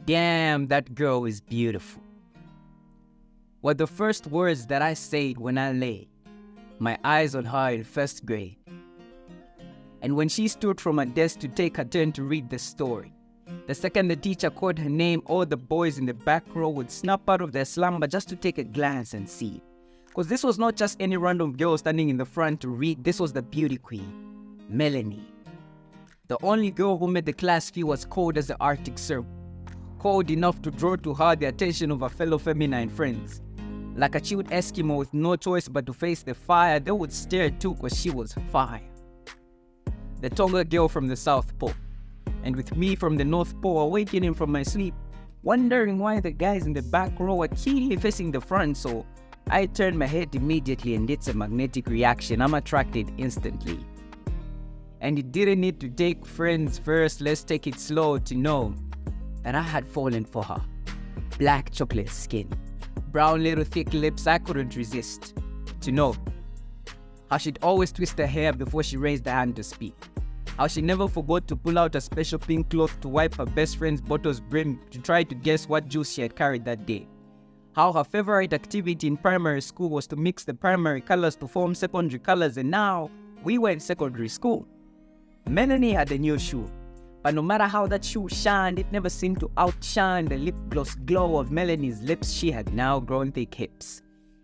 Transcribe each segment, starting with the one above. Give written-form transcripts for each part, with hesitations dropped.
Damn, that girl is beautiful, were the first words that I said when I lay my eyes on her in first grade. And when she stood from her desk to take her turn to read the story, the second the teacher called her name, all the boys in the back row would snap out of their slumber just to take a glance and see. Because this was not just any random girl standing in the front to read, this was the beauty queen, Melanie. The only girl who made the class feel as cold as the Arctic Circle, cold enough to draw to her the attention of her fellow feminine friends. Like a chilled Eskimo with no choice but to face the fire, they would stare too because she was fire. The taller girl from the South Pole, and with me from the North Pole awakening from my sleep, wondering why the guys in the back row were keenly facing the front, so I turned my head immediately and it's a magnetic reaction. I'm attracted instantly. And it didn't need to take friends first, let's take it slow to know that I had fallen for her. Black chocolate skin, brown little thick lips, I couldn't resist. To know how she'd always twist her hair before she raised her hand to speak. How she never forgot to pull out a special pink cloth to wipe her best friend's bottle's brim to try to guess what juice she had carried that day. How her favorite activity in primary school was to mix the primary colors to form secondary colors, and now we were in secondary school. Melanie had a new shoe, but no matter how that shoe shined, it never seemed to outshine the lip gloss glow of Melanie's lips. She had now grown thick hips,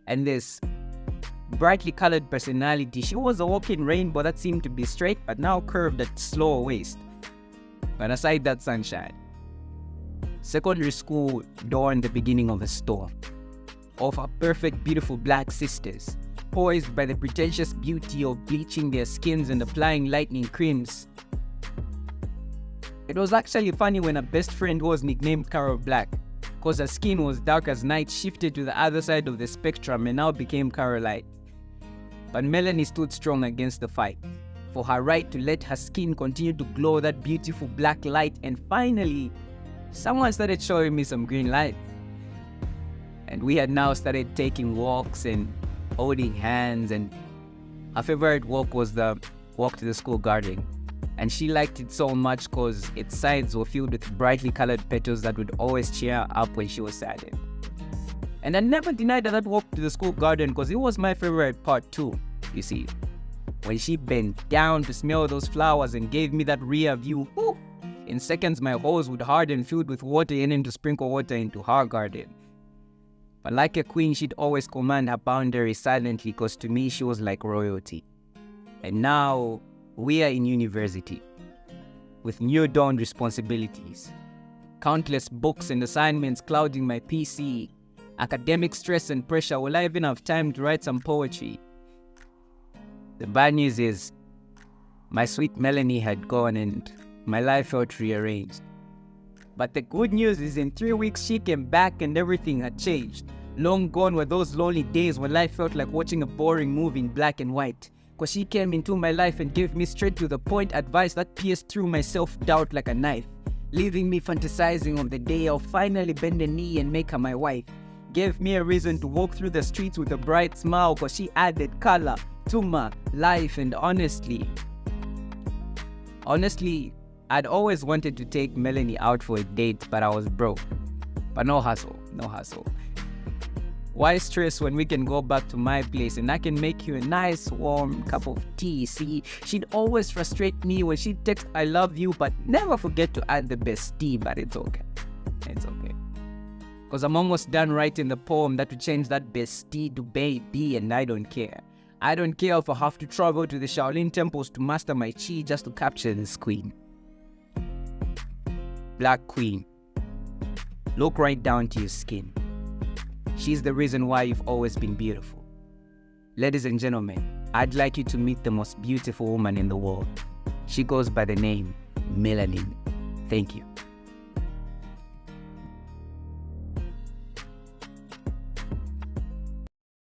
and this brightly colored personality. She was a walking rainbow that seemed to be straight but now curved at slower waist. But aside that sunshine, secondary school dawned the beginning of a storm. Of our perfect, beautiful black sisters, poised by the pretentious beauty of bleaching their skins and applying lightning creams. It was actually funny when a best friend who was nicknamed Carol Black, because her skin was dark as night, shifted to the other side of the spectrum and now became Carolite. But Melanie stood strong against the fight, for her right to let her skin continue to glow that beautiful black light, and finally, someone started showing me some green lights. And we had now started taking walks and holding hands, and her favorite walk was the walk to the school garden. And she liked it so much because its sides were filled with brightly colored petals that would always cheer her up when she was saddened. And I never denied that walk to the school garden because it was my favorite part too, you see. When she bent down to smell those flowers and gave me that rear view, whoo, in seconds my hose would harden filled with water and to sprinkle water into her garden. But like a queen, she'd always command her boundaries silently because to me she was like royalty. And now we are in university with new dawned responsibilities, countless books and assignments clouding my PC, academic stress and pressure. Will I even have time to write some poetry? The bad news is my sweet Melanie had gone and my life felt rearranged. But the good news is in 3 weeks she came back and everything had changed. Long gone were those lonely days when life felt like watching a boring movie in black and white. Cause she came into my life and gave me straight to the point advice that pierced through my self-doubt like a knife, leaving me fantasizing of the day I'll finally bend a knee and make her my wife. Gave me a reason to walk through the streets with a bright smile cause she added color to my life. And honestly, I'd always wanted to take Melanie out for a date, but I was broke. But no hustle. Why stress when we can go back to my place and I can make you a nice warm cup of tea? See, she'd always frustrate me when she'd text I love you, but never forget to add the best tea. But it's okay. Because I'm almost done writing the poem that would change that bestie to baby, and I don't care. I don't care if I have to travel to the Shaolin temples to master my chi just to capture this queen. Black queen, look right down to your skin. She's the reason why you've always been beautiful. Ladies and gentlemen, I'd like you to meet the most beautiful woman in the world. She goes by the name Melanin. Thank you.